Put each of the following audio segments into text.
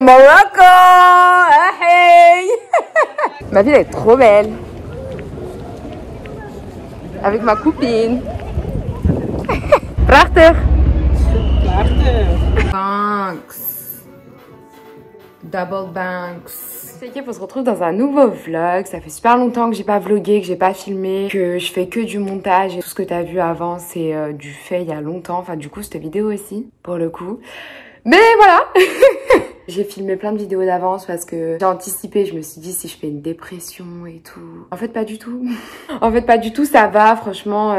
Morocco! Hey! Ma ville est trop belle. Avec ma copine. Prachtig. Banks. Double Banks. C'est ok, on se retrouve dans un nouveau vlog. Ça fait super longtemps que j'ai pas vlogué, que j'ai pas filmé, que je fais que du montage. Et tout ce que t'as vu avant, c'est du fait il y a longtemps. Enfin, du coup, cette vidéo aussi, pour le coup. Mais voilà. J'ai filmé plein de vidéos d'avance parce que j'ai anticipé, je me suis dit si je fais une dépression et tout. En fait pas du tout. En fait pas du tout, ça va, franchement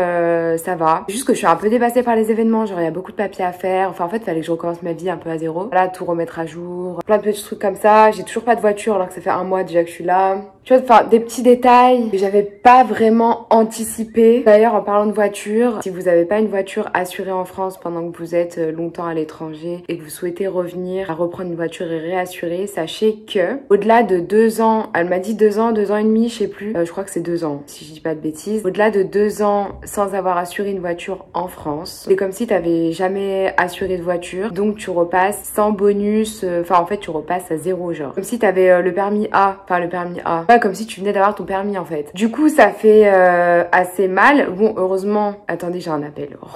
ça va. C'est juste que je suis un peu dépassée par les événements, genre il y a beaucoup de papiers à faire. Enfin en fait il fallait que je recommence ma vie un peu à zéro. Voilà, tout remettre à jour, plein de petits trucs comme ça. J'ai toujours pas de voiture alors que ça fait un mois déjà que je suis là. Tu vois, enfin des petits détails que j'avais pas vraiment anticipé. D'ailleurs en parlant de voiture, si vous avez pas une voiture assurée en France pendant que vous êtes longtemps à l'étranger et que vous souhaitez revenir à reprendre une voiture et réassurer, sachez que au-delà de 2 ans, elle m'a dit 2 ans, 2 ans et demi, je sais plus, je crois que c'est 2 ans si je dis pas de bêtises, au-delà de 2 ans sans avoir assuré une voiture en France, c'est comme si t'avais jamais assuré de voiture, donc tu repasses sans bonus, enfin en fait tu repasses à 0 genre, comme si t'avais le permis A, enfin le permis A, ouais, comme si tu venais d'avoir ton permis en fait. Du coup ça fait assez mal, bon heureusement, attendez j'ai un appel, oh.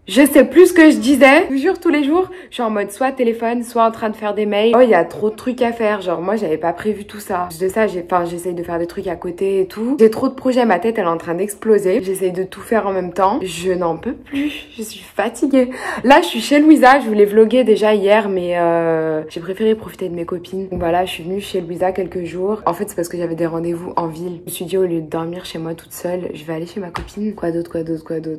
Je sais plus ce que je disais. Je vous jure, tous les jours, je suis en mode soit téléphone, soit en train de faire des mails. Oh, il y a trop de trucs à faire. Genre, moi, j'avais pas prévu tout ça. De ça, j'essaye de faire des trucs à côté et tout. J'ai trop de projets. Ma tête, elle est en train d'exploser. J'essaye de tout faire en même temps. Je n'en peux plus. Je suis fatiguée. Là, je suis chez Louisa. Je voulais vlogger déjà hier, mais j'ai préféré profiter de mes copines. Donc voilà, je suis venue chez Louisa quelques jours. En fait, c'est parce que j'avais des rendez-vous en ville. Je me suis dit, au lieu de dormir chez moi toute seule, je vais aller chez ma copine. Quoi d'autre?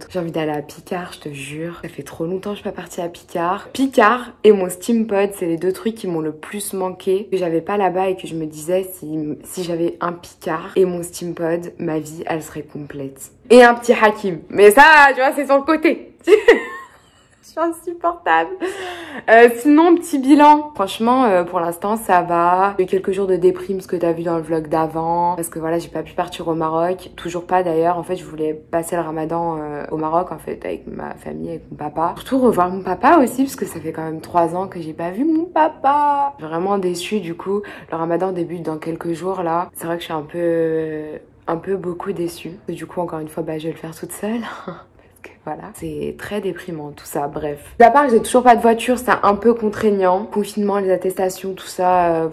J'ai envie d'aller à Picard, je te jure. Ça fait trop longtemps que je suis pas partie à Picard. Picard et mon Steampod, c'est les 2 trucs qui m'ont le plus manqué, que j'avais pas là-bas et que je me disais si j'avais un Picard et mon Steampod, ma vie elle serait complète. Et un petit Hakim. Mais ça, tu vois, c'est sur le côté. Je suis insupportable. Sinon, petit bilan. Franchement, pour l'instant, ça va. J'ai eu quelques jours de déprime, ce que t'as vu dans le vlog d'avant. Parce que voilà, j'ai pas pu partir au Maroc. Toujours pas d'ailleurs. En fait, je voulais passer le ramadan au Maroc, en fait, avec ma famille, avec mon papa. Surtout revoir mon papa aussi, parce que ça fait quand même 3 ans que j'ai pas vu mon papa. Vraiment déçue, du coup. Le ramadan débute dans quelques jours, là. C'est vrai que je suis un peu beaucoup déçue. Et du coup, encore une fois, bah, je vais le faire toute seule. Voilà, c'est très déprimant tout ça, bref. À part que j'ai toujours pas de voiture, c'est un peu contraignant. Confinement, les attestations, tout ça,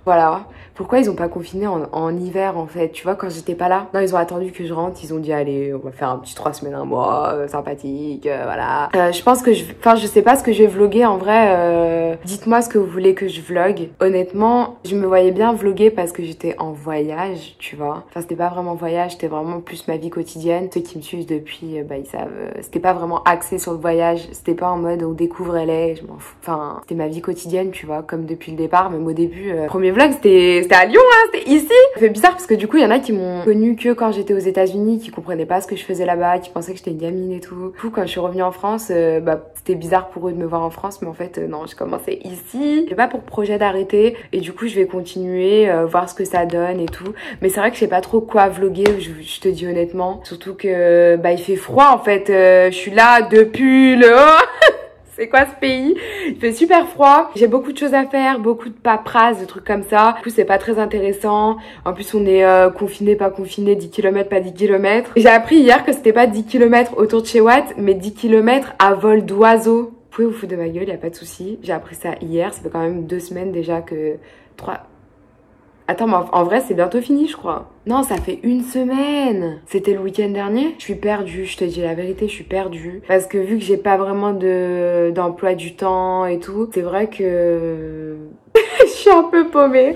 voilà. Pourquoi ils ont pas confiné en hiver en fait? Tu vois, quand j'étais pas là. Non, ils ont attendu que je rentre, ils ont dit allez, on va faire un petit 3 semaines, un mois, sympathique, voilà. Je pense que je sais pas ce que je vais vlogger en vrai. Dites-moi ce que vous voulez que je vlogue. Honnêtement, je me voyais bien vlogger parce que j'étais en voyage, tu vois. Enfin, c'était pas vraiment voyage, c'était vraiment plus ma vie quotidienne. Ceux qui me suivent depuis, bah ils savent. C'était pas vraiment axé sur le voyage. C'était pas en mode on découvre LA, je m'en fous. Enfin, c'était ma vie quotidienne, tu vois, comme depuis le départ. Même au début, premier vlog, c'était à Lyon, hein, c'était ici. Ça fait bizarre parce que du coup, il y en a qui m'ont connue que quand j'étais aux États-Unis, qui comprenaient pas ce que je faisais là-bas, qui pensaient que j'étais une gamine et tout. Du coup, quand je suis revenue en France, bah, c'était bizarre pour eux de me voir en France, mais en fait, non, j'ai commencé ici. J'ai pas pour projet d'arrêter et du coup, je vais continuer, voir ce que ça donne et tout. Mais c'est vrai que je sais pas trop quoi vlogger, je te dis honnêtement. Surtout que, bah, il fait froid en fait. Je suis là depuis le... C'est quoi ce pays? Il fait super froid. J'ai beaucoup de choses à faire, beaucoup de paperasse, de trucs comme ça. Du coup, c'est pas très intéressant. En plus, on est confiné, pas confiné, 10 km, pas 10 km. J'ai appris hier que c'était pas 10 km autour de chez Watt, mais 10 km à vol d'oiseau. Vous pouvez vous foutre de ma gueule, y a pas de souci. J'ai appris ça hier. Ça fait quand même 2 semaines déjà que... 3... Attends, mais en vrai, c'est bientôt fini, je crois. Non, ça fait 1 semaine. C'était le week-end dernier. Je suis perdue, je te dis la vérité, je suis perdue. Parce que vu que j'ai pas vraiment d'emploi du temps et tout, c'est vrai que... je suis un peu paumée.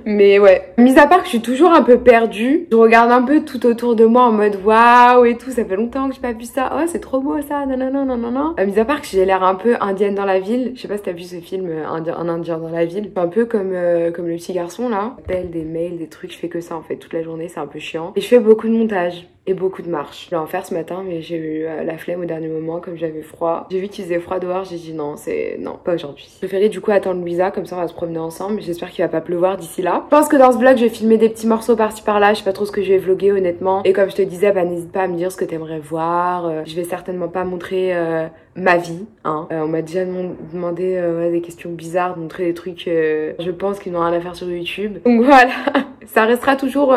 Mais ouais. Mis à part que je suis toujours un peu perdue, je regarde un peu tout autour de moi en mode waouh et tout. Ça fait longtemps que j'ai pas vu ça. Oh, c'est trop beau ça. Non, non, non, non, non, non. Mis à part que j'ai l'air un peu indienne dans la ville. Je sais pas si t'as vu ce film, Un indien dans la ville. Un peu comme le petit garçon là. J'appelle des mails, des trucs. Je fais que ça en fait toute la journée. C'est un peu chiant. Et je fais beaucoup de montage. et beaucoup de marche. Je voulais en faire ce matin mais j'ai eu la flemme au dernier moment comme j'avais froid. J'ai vu qu'il faisait froid dehors, j'ai dit non, pas aujourd'hui. Je préférais du coup attendre Louisa, comme ça on va se promener ensemble. J'espère qu'il va pas pleuvoir d'ici là. Je pense que dans ce vlog je vais filmer des petits morceaux par-ci par-là, je sais pas trop ce que je vais vlogger honnêtement. Et comme je te disais, bah n'hésite pas à me dire ce que t'aimerais voir. Je vais certainement pas montrer ma vie, hein. On m'a déjà demandé des questions bizarres, de montrer des trucs je pense qu'ils n'ont rien à faire sur YouTube. Donc voilà, ça restera toujours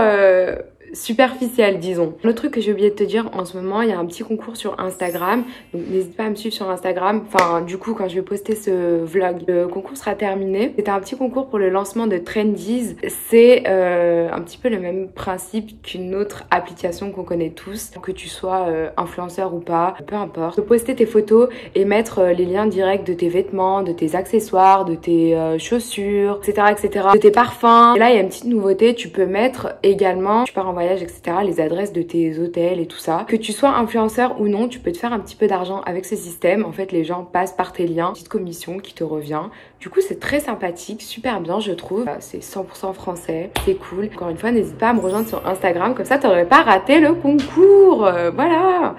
superficiel, disons. Le truc que j'ai oublié de te dire, en ce moment il y a un petit concours sur Instagram, donc n'hésite pas à me suivre sur Instagram. Enfin du coup quand je vais poster ce vlog, le concours sera terminé. C'était un petit concours pour le lancement de Trendies. C'est un petit peu le même principe qu'une autre application qu'on connaît tous, que tu sois influenceur ou pas, peu importe. Tu peux poster tes photos et mettre les liens directs de tes vêtements, de tes accessoires, de tes chaussures, etc., de tes parfums. Et là il y a une petite nouveauté, tu peux mettre également, tu pars en voyage, etc., les adresses de tes hôtels et tout ça. Que tu sois influenceur ou non, tu peux te faire un petit peu d'argent avec ce système. En fait, les gens passent par tes liens, petite commission qui te revient. Du coup, c'est très sympathique, super bien, je trouve. C'est 100% français, c'est cool. Encore une fois, n'hésite pas à me rejoindre sur Instagram, comme ça, t'aurais pas raté le concours. Voilà.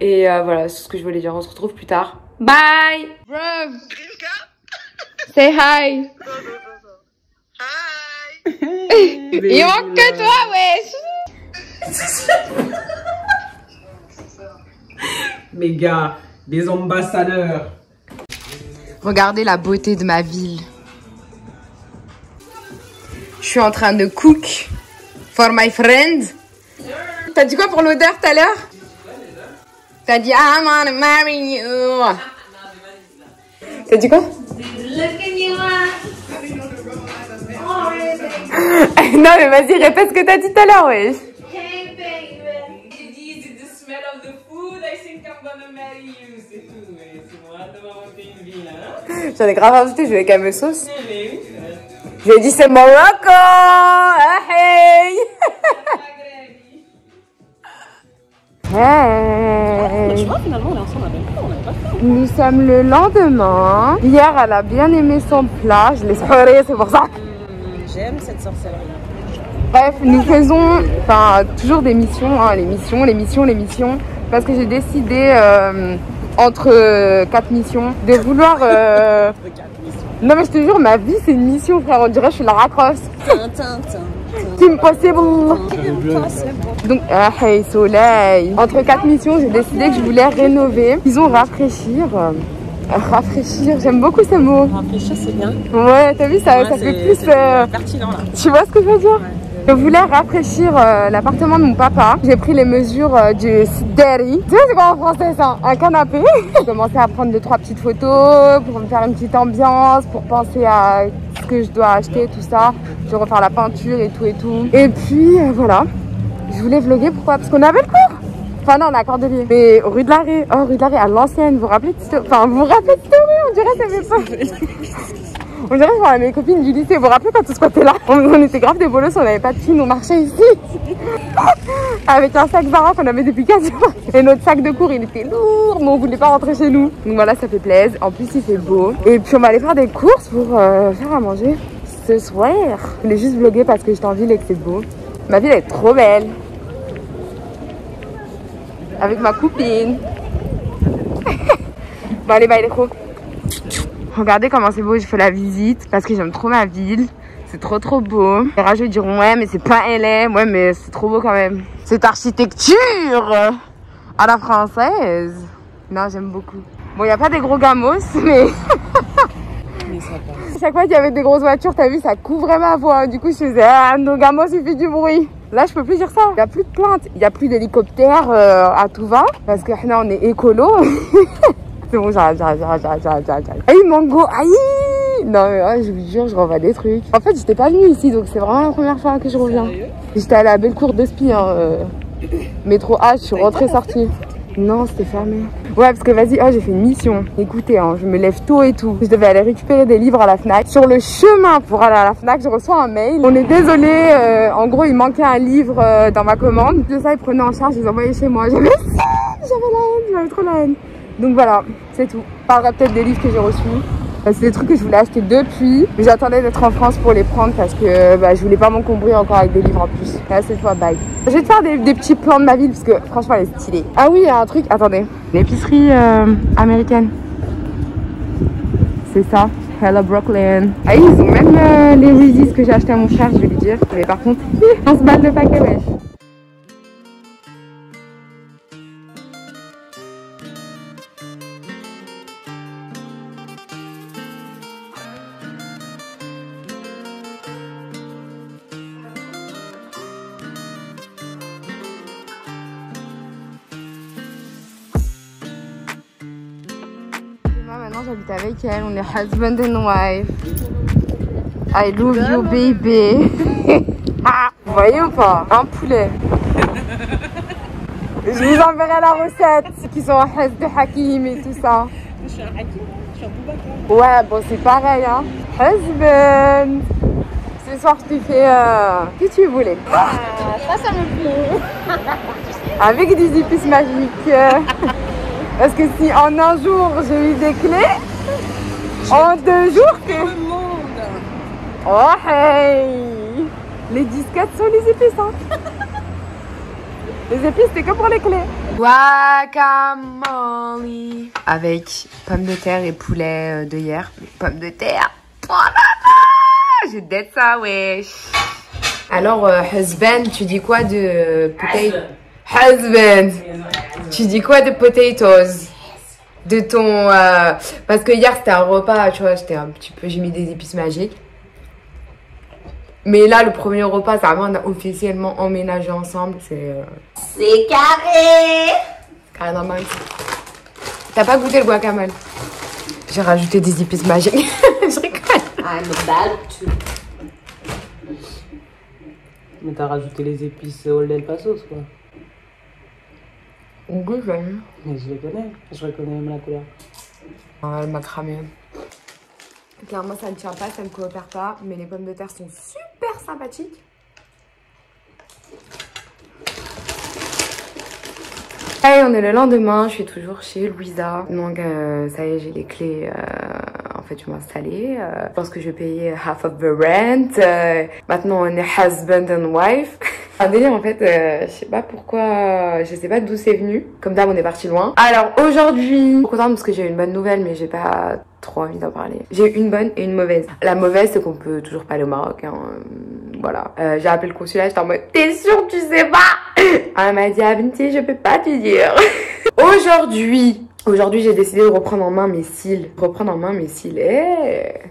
Et voilà, c'est ce que je voulais dire. On se retrouve plus tard. Bye. Bruv. Say hi. Hi. Il manque que toi, wesh. Mes gars, des ambassadeurs. Regardez la beauté de ma ville. Je suis en train de cook for my friend. T'as dit quoi pour l'odeur tout à l'heure? T'as dit I wanna marry you. T'as dit quoi? Non mais vas-y, répète ce que t'as dit tout à l'heure, wesh. J'en ai grave rajouté, je voulais qu'elle me sauce. Je lui ai dit c'est Morocco. Hey. Hey. Finalement, on est ensemble avec toi, on est pas fait. Nous sommes le lendemain. Hier, elle a bien aimé son plat. Je l'ai soiré, c'est pour ça. J'aime cette sorcellerie. Bref, nous faisons toujours des missions, hein, les missions. Parce que j'ai décidé entre 4 missions de vouloir... Non mais je te jure, ma vie c'est une mission, frère. On dirait que je suis la racrosse. Kim possible. Donc, hey soleil. Entre 4 missions, j'ai décidé que je voulais rénover. Ils ont rafraîchir. Rafraîchir, j'aime beaucoup ce mot. Rafraîchir, c'est bien. Ouais, t'as vu, ça fait plus... pertinent là. Tu vois ce que je veux dire? Ouais. Je voulais rafraîchir l'appartement de mon papa. J'ai pris les mesures du Sideri. Tu sais c'est quoi en français ça? Un canapé. J'ai commencé à prendre 2-3 petites photos pour me faire une petite ambiance, pour penser à ce que je dois acheter, tout ça. Je vais refaire la peinture et tout. Et puis voilà. Je voulais vlogger, pourquoi? Parce qu'on avait le cours. Enfin non, on est à Cordelier. Mais rue de l'Arrêt. Oh, rue de l'Arrêt, à l'ancienne. Vous vous rappelez de cette... Enfin, vous vous rappelez de cette rue? On dirait que ça fait pas... On dirait que mes copines du lycée, vous vous rappelez quand tout squattait là? On était grave des bolosses, on n'avait pas de thunes, on marchait ici. Avec un sac Zara qu'on avait depuis 4 jours. Et notre sac de cours, il était lourd, mais on voulait pas rentrer chez nous. Donc voilà, ça fait plaisir. En plus, il fait beau. Et puis on va aller faire des courses pour faire à manger ce soir. Je voulais juste vlogger parce que j'étais en ville et que c'est beau. Ma ville est trop belle. Avec ma copine. Bon allez, bye les gros. Regardez comment c'est beau, je fais la visite parce que j'aime trop ma ville. C'est trop beau. Les rageux diront ouais mais c'est pas LA. Ouais mais c'est trop beau quand même. Cette architecture à la française. Non j'aime beaucoup. Bon il n'y a pas des gros gamos mais... À chaque fois qu'il y avait des grosses voitures, t'as vu ça couvrait ma voix. Du coup je faisais ah nos gamos il fait du bruit. Là je peux plus dire ça. Il n'y a plus de plaintes. Il n'y a plus d'hélicoptères à tout va. Parce que là on est écolo. C'est bon, j'arrête. Aïe, mango, aïe. Non, mais je vous jure, je revois des trucs. En fait, j'étais pas venue ici, donc c'est vraiment la première fois que je reviens. J'étais allée à Bellecour de Spi, hein, métro H, je suis rentrée sortie. Non, c'était fermé. Ouais, parce que vas-y, j'ai fait une mission. Écoutez, hein, je me lève tôt et tout. Je devais aller récupérer des livres à la Fnac. Sur le chemin pour aller à la Fnac, je reçois un mail. On est désolé, en gros, il manquait un livre dans ma commande. De ça, ils prenaient en charge, ils les envoyaient chez moi. J'avais la haine, j'avais trop la haine. Donc voilà, c'est tout. Je parlerai peut-être des livres que j'ai reçus. C'est des trucs que je voulais acheter depuis, mais j'attendais d'être en France pour les prendre parce que je voulais pas m'encombrer encore avec des livres en plus. Là, cette fois, bye. Je vais te faire des petits plans de ma ville parce que franchement, elle est stylée. Ah oui, il y a un truc, attendez. L'épicerie américaine. C'est ça. Hello Brooklyn. Ah, ils ont même les Yeezys que j'ai acheté à mon frère, je vais lui dire. Mais par contre, on se bat le paquet, wesh. Maintenant j'habite avec elle, on est husband and wife. I love you baby. Vous voyez ou pas? Un poulet. Je vous enverrai la recette, qui sont hus de Hakim et tout ça. Je suis un Hakim, je suis un Boubacar. Ouais, bon c'est pareil hein. Husband. Ce soir je te fais que tu voulais. Ah, ça me plaît. Avec des épices magiques. Parce que si en un jour j'ai eu des clés, en 2 jours que... Le monde. Oh hey. Les disquettes sont les épices hein. Les épices c'est que pour les clés. Guacamole. Avec pommes de terre et poulet de hier. Pommes de terre. Oh là là. J'ai d'être ça wesh. Alors husband, tu dis quoi de potato? Husband, tu dis quoi de potatoes? De ton... parce que hier c'était un repas, tu vois, j'étais un petit peu... J'ai mis des épices magiques. Mais là, le premier repas, ça vraiment, on a officiellement emménagé ensemble. C'est carré. Carré normal. T'as pas goûté le guacamole? J'ai rajouté des épices magiques. Je rigole. I'm about to. Mais t'as rajouté les épices Old El Pasos quoi. Oui, Mais je les connais, je reconnais même la couleur. Elle m'a cramé. Clairement, ça ne tient pas, ça ne coopère pas, mais les pommes de terre sont super sympathiques. Allez, on est le lendemain, je suis toujours chez Louisa. Donc, ça y est, j'ai les clés. En fait, je m'installer. Je pense que je vais payer half of the rent. Maintenant, on est husband and wife. Un délire en fait, je sais pas pourquoi, je sais pas d'où c'est venu. Comme d'hab, on est parti loin. Alors aujourd'hui, je suis contente parce que j'ai une bonne nouvelle, mais j'ai pas trop envie d'en parler. J'ai une bonne et une mauvaise. La mauvaise, c'est qu'on peut toujours pas aller au Maroc. Hein. Voilà. J'ai appelé le consulat, j'étais en mode, t'es sûre que tu sais pas? Elle m'a dit, ah Binti, je peux pas te dire. Aujourd'hui, j'ai décidé de reprendre en main mes cils.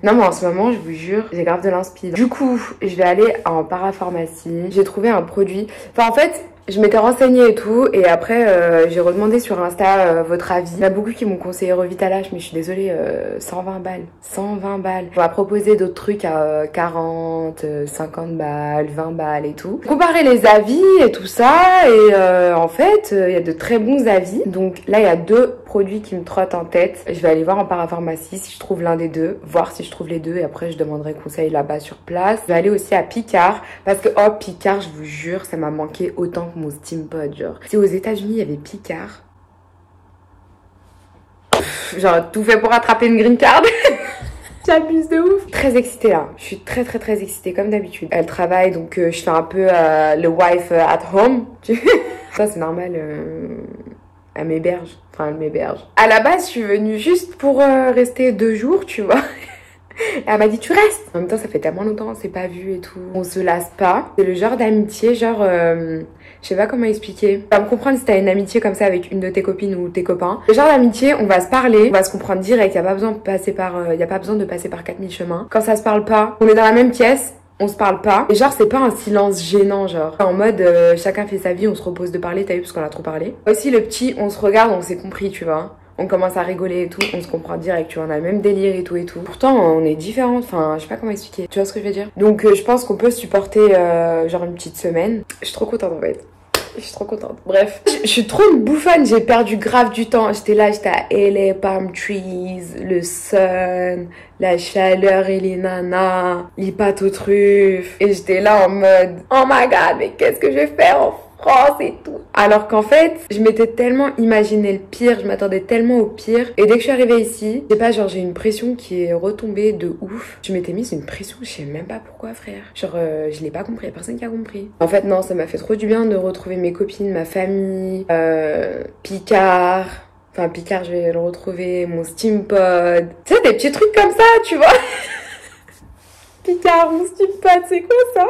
Non mais en ce moment, je vous jure, j'ai grave de l'inspi. Du coup, je vais aller en parapharmacie. J'ai trouvé un produit. Enfin en fait, je m'étais renseignée et tout. Et après, j'ai redemandé sur Insta votre avis. Il y en a beaucoup qui m'ont conseillé Revitalash, mais je suis désolée, 120 balles. 120 balles. On va proposer d'autres trucs à 40, 50 balles, 20 balles et tout. Comparer les avis et tout ça. Et en fait, il y a de très bons avis. Donc là, il y a 2 produits qui me trottent en tête. Je vais aller voir en parapharmacie si je trouve l'un des 2, voir si je trouve les 2 et après je demanderai conseil là-bas sur place. Je vais aller aussi à Picard parce que oh Picard, je vous jure, ça m'a manqué autant que mon Steampod, genre. Si aux États-Unis il y avait Picard, genre tout fait pour attraper une green card. J'abuse de ouf. Très excitée là. Je suis très excitée comme d'habitude. Elle travaille donc je fais un peu le wife at home. Ça c'est normal. Elle m'héberge. Enfin, elle m'héberge. À la base, je suis venue juste pour rester 2 jours, tu vois. Et elle m'a dit, tu restes. En même temps, ça fait tellement longtemps, on s'est pas vu et tout. On se lasse pas. C'est le genre d'amitié, genre... je sais pas comment expliquer. Tu vas me comprendre si t'as une amitié comme ça avec une de tes copines ou tes copains. Le genre d'amitié, on va se parler, on va se comprendre direct. Y a pas besoin de passer par 4000 chemins. Quand ça se parle pas, on est dans la même pièce. On se parle pas. Et genre, c'est pas un silence gênant, genre. En mode, chacun fait sa vie, on se repose de parler, t'as vu, parce qu'on a trop parlé. Aussi, le petit, on se regarde, on s'est compris, tu vois. On commence à rigoler et tout, on se comprend direct, tu vois, on a le même délire et tout et tout. Pourtant, on est différents, enfin, je sais pas comment expliquer. Tu vois ce que je veux dire? Donc, je pense qu'on peut supporter, genre, une petite semaine. Je suis trop contente, en fait. Je suis trop contente. Bref, je suis trop une bouffonne, j'ai perdu grave du temps. J'étais là, j'étais à LA, palm trees, le sun, la chaleur et les nanas, les pâtes aux truffes. Et j'étais là en mode, oh my god, mais qu'est-ce que je vais faire en France et tout. Alors qu'en fait, je m'étais tellement imaginé le pire, je m'attendais tellement au pire. Et dès que je suis arrivée ici, je sais pas, genre j'ai une pression qui est retombée de ouf. Je m'étais mise une pression, je sais même pas pourquoi frère. Genre je l'ai pas compris, personne qui a compris. En fait non, ça m'a fait trop du bien de retrouver mes copines, ma famille, Picard. Enfin Picard je vais le retrouver, mon Steampod. Tu sais des petits trucs comme ça, tu vois. Picard, mon Steampod, c'est quoi ça?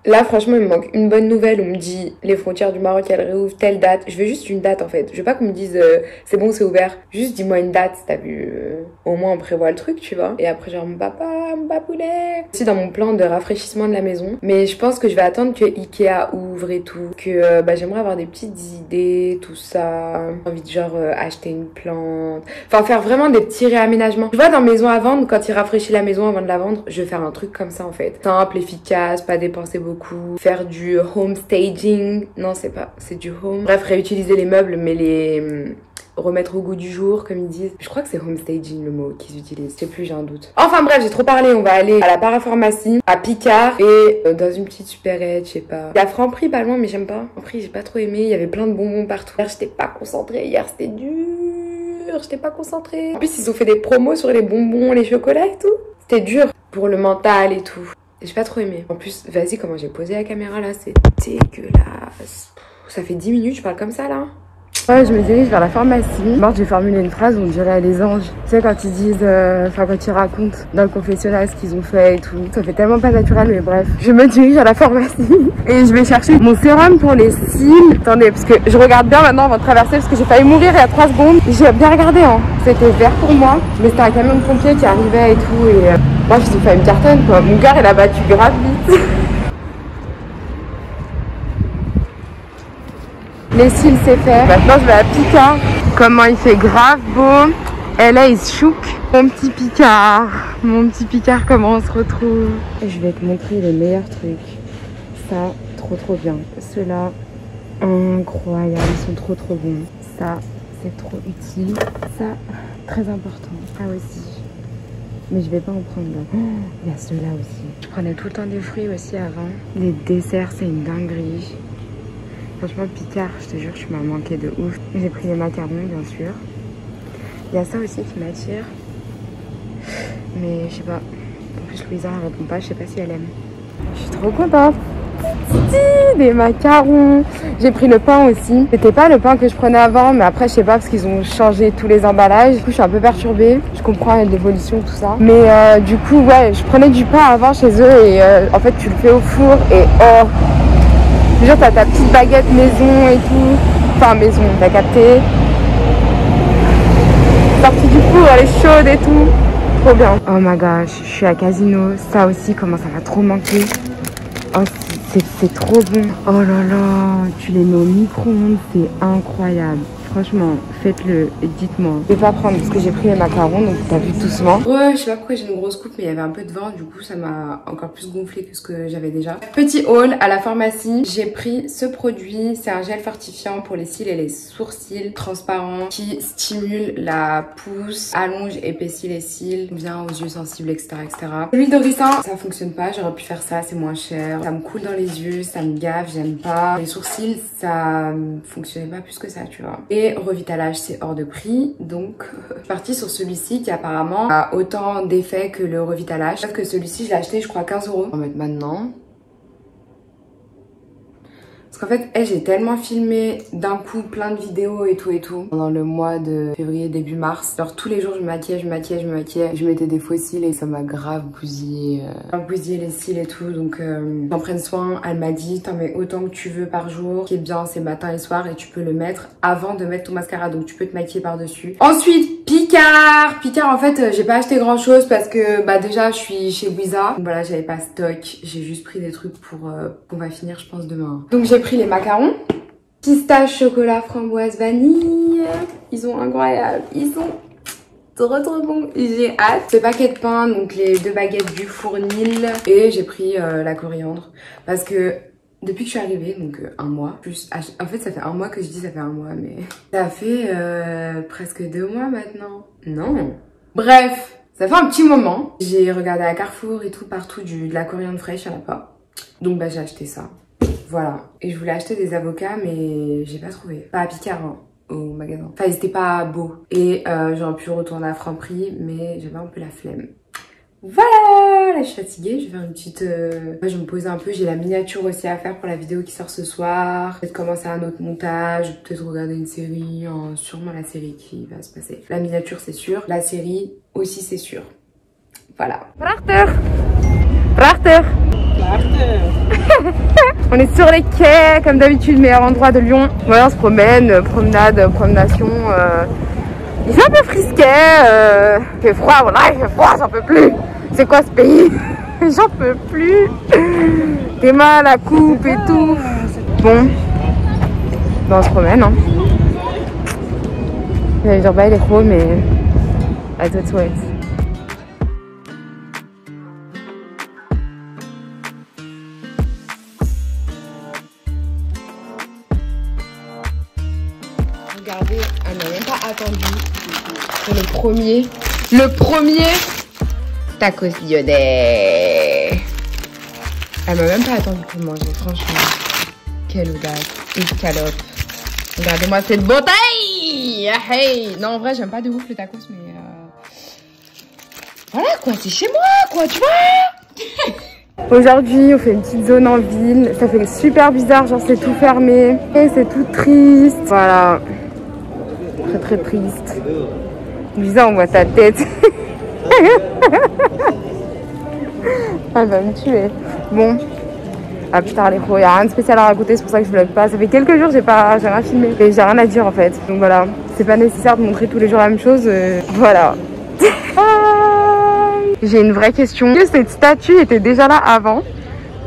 Là, franchement, il me manque une bonne nouvelle. On me dit les frontières du Maroc, elles réouvrent telle date. Je veux juste une date en fait. Je veux pas qu'on me dise c'est bon, c'est ouvert. Juste dis-moi une date, t'as vu. Au moins, on prévoit le truc, tu vois. Et après, genre, mon papa, mon papoulet. C'est dans mon plan de rafraîchissement de la maison. Mais je pense que je vais attendre que Ikea ouvre et tout. Que j'aimerais avoir des petites idées, tout ça. J'ai envie de genre acheter une plante. Enfin, faire vraiment des petits réaménagements. Je vois dans maison à vendre, quand il rafraîchit la maison avant de la vendre, je vais faire un truc comme ça en fait. Simple, efficace, pas dépenser beaucoup. Faire du home staging. Non, c'est du home. Bref, réutiliser les meubles, mais les remettre au goût du jour, comme ils disent. Je crois que c'est home staging le mot qu'ils utilisent. Je sais plus, j'ai un doute. Enfin bref, j'ai trop parlé. On va aller à la parapharmacie, à Picard et dans une petite supérette, je sais pas. Il y a Franprix pas loin, mais j'aime pas. Franprix, j'ai pas trop aimé. Il y avait plein de bonbons partout. Hier, j'étais pas concentrée. Hier, c'était dur. J'étais pas concentrée. En plus, ils ont fait des promos sur les bonbons, les chocolats et tout. C'était dur pour le mental et tout. J'ai pas trop aimé. En plus, vas-y, comment j'ai posé la caméra là, c'est dégueulasse. Ça fait 10 minutes, je parle comme ça là. Ouais, je me dirige vers la pharmacie. Moi, j'ai formulé une phrase, on dirait les anges. Tu sais, quand ils disent, quand ils racontent dans le confessionnal ce qu'ils ont fait et tout. Ça fait tellement pas naturel, mais bref. Je me dirige à la pharmacie et je vais chercher mon sérum pour les cils. Attendez, parce que je regarde bien maintenant avant de traverser, parce que j'ai failli mourir il y a 3 secondes. J'ai bien regardé, hein. C'était vert pour moi, mais c'était un camion de pompiers qui arrivait et tout. Et moi, j'ai fait une cartonne, quoi. Mon cœur, il a battu grave vite. Les cils, c'est fait. Maintenant, je vais à Picard. Comment il fait grave beau. Et là, il se chouk. Mon petit Picard, comment on se retrouve. Et je vais te montrer les meilleurs trucs. Ça, trop bien. Ceux-là, incroyable. Ils sont trop bons. Ça, c'est trop utile. Ça, très important. Ça aussi. Mais je vais pas en prendre là. Oh, il y a ceux-là aussi. Je prenais tout le temps des fruits aussi avant. Les desserts, c'est une dinguerie. Franchement, Picard, je te jure, je m'en manquais de ouf. J'ai pris les macarons, bien sûr. Il y a ça aussi qui m'attire. Mais je sais pas. En plus, Louisa, elle répond pas. Je sais pas si elle aime. Je suis trop contente. Des macarons. J'ai pris le pain aussi. C'était pas le pain que je prenais avant, mais après, je sais pas, parce qu'ils ont changé tous les emballages. Du coup, je suis un peu perturbée. Je comprends, il y a de l'évolution, tout ça. Mais du coup, ouais, je prenais du pain avant chez eux. Et en fait, tu le fais au four. Et oh, genre t'as ta petite baguette maison et tout. Enfin maison, t'as capté. Sortie du four, elle est chaude et tout. Trop bien. Oh my gosh, je suis à Casino. Ça aussi, comment ça va trop manquer. Oh, c'est trop bon. Oh là là, tu les mets au micro-ondes, c'est incroyable. Franchement, faites-le et dites-moi. Je vais pas prendre parce que j'ai pris les macarons, donc t'as vu doucement. Ouais, je sais pas pourquoi j'ai une grosse coupe, mais il y avait un peu de vent, du coup ça m'a encore plus gonflé que ce que j'avais déjà. Petit haul à la pharmacie, j'ai pris ce produit. C'est un gel fortifiant pour les cils et les sourcils transparent qui stimule la pousse, allonge, épaissit les cils, vient aux yeux sensibles, etc. etc. L'huile de ricin, ça fonctionne pas, j'aurais pu faire ça, c'est moins cher. Ça me coule dans les yeux, ça me gave, j'aime pas. Les sourcils, ça fonctionnait pas plus que ça, tu vois. Et revitalage, c'est hors de prix, donc je suis partie sur celui-ci qui apparemment a autant d'effets que le revitalage. Sauf que celui-ci, je l'ai acheté, je crois, 15 €. On va mettre maintenant. Parce qu'en fait, j'ai tellement filmé d'un coup plein de vidéos et tout pendant le mois de février, début mars. Alors tous les jours, je me maquillais. Je mettais des faux cils et ça m'a grave bousillé les cils et tout. Donc j'en prenne soin. Elle m'a dit, t'en mets autant que tu veux par jour. Ce qui est bien, c'est matin et soir et tu peux le mettre avant de mettre ton mascara. Donc tu peux te maquiller par-dessus. Ensuite, Picard. Picard, en fait, j'ai pas acheté grand-chose parce que déjà, je suis chez Louisa. Donc voilà, j'avais pas stock. J'ai juste pris des trucs pour qu'on va finir, je pense, demain. Donc j'ai pris les macarons, pistache, chocolat, framboise, vanille. Ils sont incroyables, ils sont trop bons. J'ai hâte. Ce paquet de pain, donc les 2 baguettes du Fournil. Et j'ai pris la coriandre parce que depuis que je suis arrivée, donc un mois, plus en fait ça fait un mois que je dis ça fait un mois, mais ça fait presque 2 mois maintenant. Non. Bref, ça fait un petit moment. J'ai regardé à Carrefour et tout, partout de la coriandre fraîche, il n'y en a pas. Donc j'ai acheté ça. Voilà. Et je voulais acheter des avocats, mais j'ai pas trouvé. Pas à Picard, hein, au magasin. Enfin, ils étaient pas beaux. Et j'aurais pu retourner à Franprix, mais j'avais un peu la flemme. Voilà, là je suis fatiguée, je vais faire une petite... je vais me poser un peu, j'ai la miniature aussi à faire pour la vidéo qui sort ce soir. Peut-être commencer un autre montage, peut-être regarder une série, sûrement la série qui va se passer. La miniature c'est sûr, la série aussi c'est sûr. Voilà. Prachtig! Prachtig! On est sur les quais, comme d'habitude, meilleur endroit de Lyon. Voilà, on se promène, promenade, promenation. Il fait un peu frisquet, il fait froid, voilà, il fait froid, j'en peux plus. C'est quoi ce pays? J'en peux plus. T'es mal à coupe et tout. Bon, on se promène. Hein. J'allais dire bye les gros, mais à tout de suite. Regardez, elle m'a même pas attendu pour le premier tacos lyonnais. Elle m'a même pas attendu pour le manger, franchement. Quelle audace, une calope. Regardez-moi cette bouteille. Hey. Non, en vrai, j'aime pas de ouf le tacos, mais voilà quoi, c'est chez moi quoi, tu vois. Aujourd'hui, on fait une petite zone en ville. Ça fait super bizarre, genre c'est tout fermé et c'est tout triste. Voilà. Très très triste. Bizarre, on voit ta tête. Elle va me tuer. Bon. Ah putain les gros, y a rien de spécial à raconter, c'est pour ça que je vlog pas. Ça fait quelques jours, j'ai rien filmé. Et j'ai rien à dire en fait. Donc voilà. C'est pas nécessaire de montrer tous les jours la même chose. Voilà. J'ai une vraie question. Est-ce que cette statue était déjà là avant?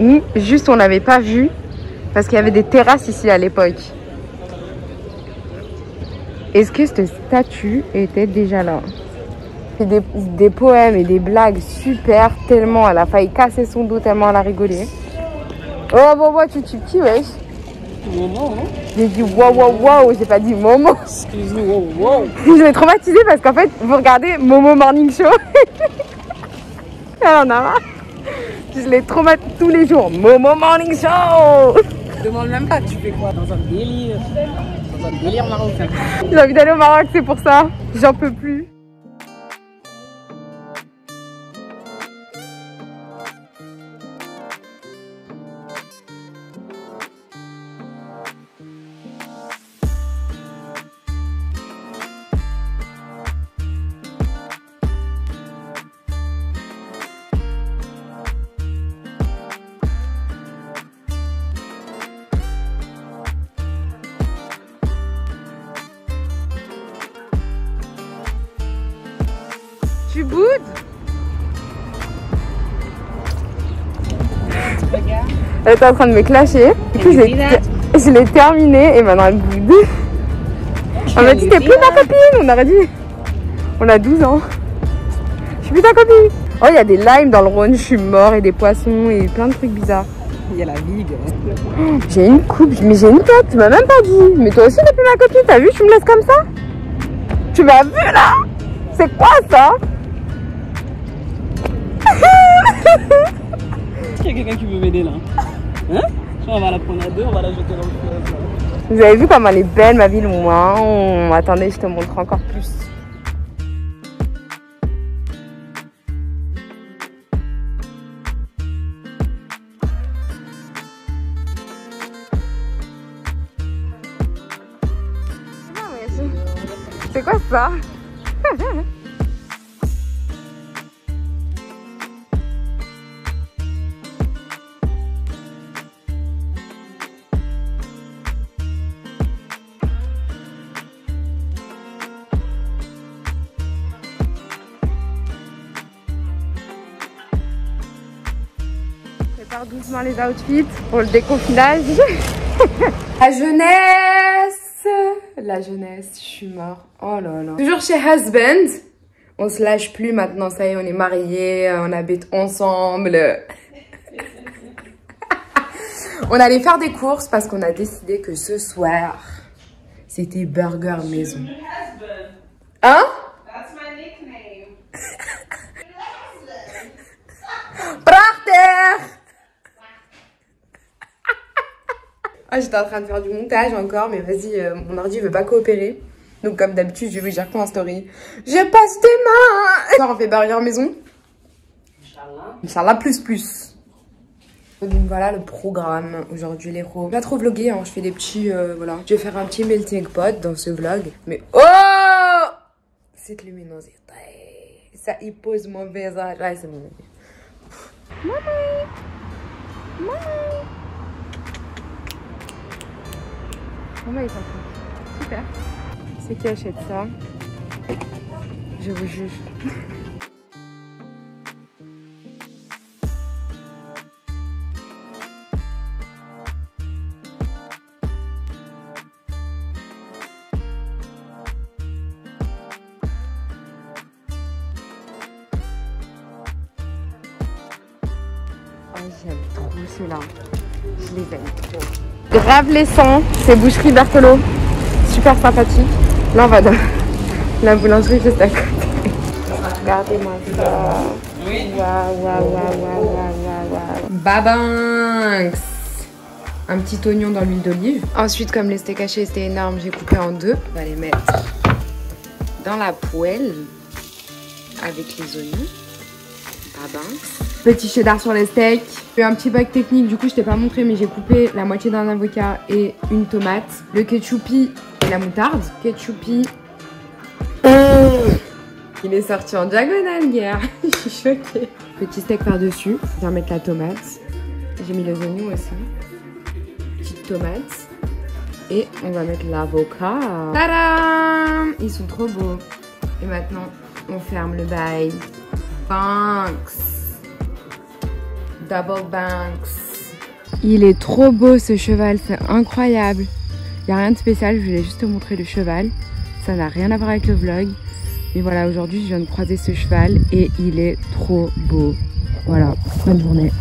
Ou juste on l'avait pas vue? Parce qu'il y avait des terrasses ici à l'époque. Est-ce que cette statue était déjà là? C'est des poèmes et des blagues super, tellement elle a failli casser son dos, tellement elle a rigolé. Oh bon, tu petit wesh. Momo, hein? J'ai dit wow, j'ai pas dit Momo. Excuse-nous, wow. Je l'ai traumatisée parce qu'en fait, vous regardez Momo Morning Show. Elle en a marre. Je l'ai traumatisée tous les jours. Momo Morning Show. Je demande même pas, tu fais quoi dans un délire? Dans un délire marocain. J'ai envie d'aller au Maroc, c'est pour ça. J'en peux plus. Tu boudes? Elle était en train de me clasher. Du coup, je l'ai terminé et maintenant elle boude. On m'a dit t'es plus ma copine. On aurait dit. On a 12 ans. Je suis plus ta copine. Oh, il y a des limes dans le Rhône, je suis mort, et des poissons et plein de trucs bizarres. Il y a la vigue. J'ai une coupe, mais j'ai une tête, tu m'as même pas dit. Mais toi aussi t'es plus ma copine, t'as vu, tu me laisses comme ça? Tu m'as vu là? C'est quoi ça? Est-ce qu'il y a quelqu'un qui veut m'aider là? Hein? On va la prendre à deux, on va la jeter dans le feu. Vous avez vu comment elle est belle ma ville, moi hein? Attendez, je te montre encore plus. C'est quoi ça? Prépare doucement les outfits pour le déconfinage. La jeunesse, je suis mort. Oh là là. Toujours chez Husband. On se lâche plus maintenant, ça y est, on est mariés, on habite ensemble. On allait faire des courses parce qu'on a décidé que ce soir, c'était burger maison. Hein? That's my nickname. Prachtig! Ah, j'étais en train de faire du montage encore, mais vas-y, mon ordi veut pas coopérer. Donc comme d'habitude, je vais vous dire quoi en story. Je passe tes mains. On fait barrière maison. Inch'Allah plus. Donc voilà le programme aujourd'hui les héros. Pas trop vlogué, hein. Je fais des petits, voilà. Je vais faire un petit melting pot dans ce vlog. Mais oh, cette luminosité, ça y pose mon visage. Ouais, c'est bon. Maman, il s'en fout. Super. C'est qui achète ça? Je vous juge. Oh, j'aime trop ceux-là. Je les aime trop. Grave les sons, c'est boucherie Berthelot. Super sympathique. Là, on va dans la boulangerie juste à côté. Regardez-moi ça. Waouh. Babanks. Un petit oignon dans l'huile d'olive. Ensuite, comme les steaks hachés c'était énorme, j'ai coupé en deux. On va les mettre dans la poêle avec les oignons. Babanks. Petit cheddar sur les steaks. J'ai eu un petit bug technique, du coup je t'ai pas montré, mais j'ai coupé la moitié d'un avocat et une tomate. Le ketchoupi et la moutarde. Ketchoupi. Il est sorti en diagonale, guerre. Je suis choquée. Petit steak par-dessus. Je viens mettre la tomate. J'ai mis les oignons aussi. Petite tomate. Et on va mettre l'avocat. Tadam! Ils sont trop beaux. Et maintenant, on ferme le bail. Banks. Double Banks. Il est trop beau ce cheval, c'est incroyable. Il n'y a rien de spécial, je voulais juste te montrer le cheval. Ça n'a rien à voir avec le vlog. Mais voilà, aujourd'hui je viens de croiser ce cheval et il est trop beau. Voilà, bonne journée.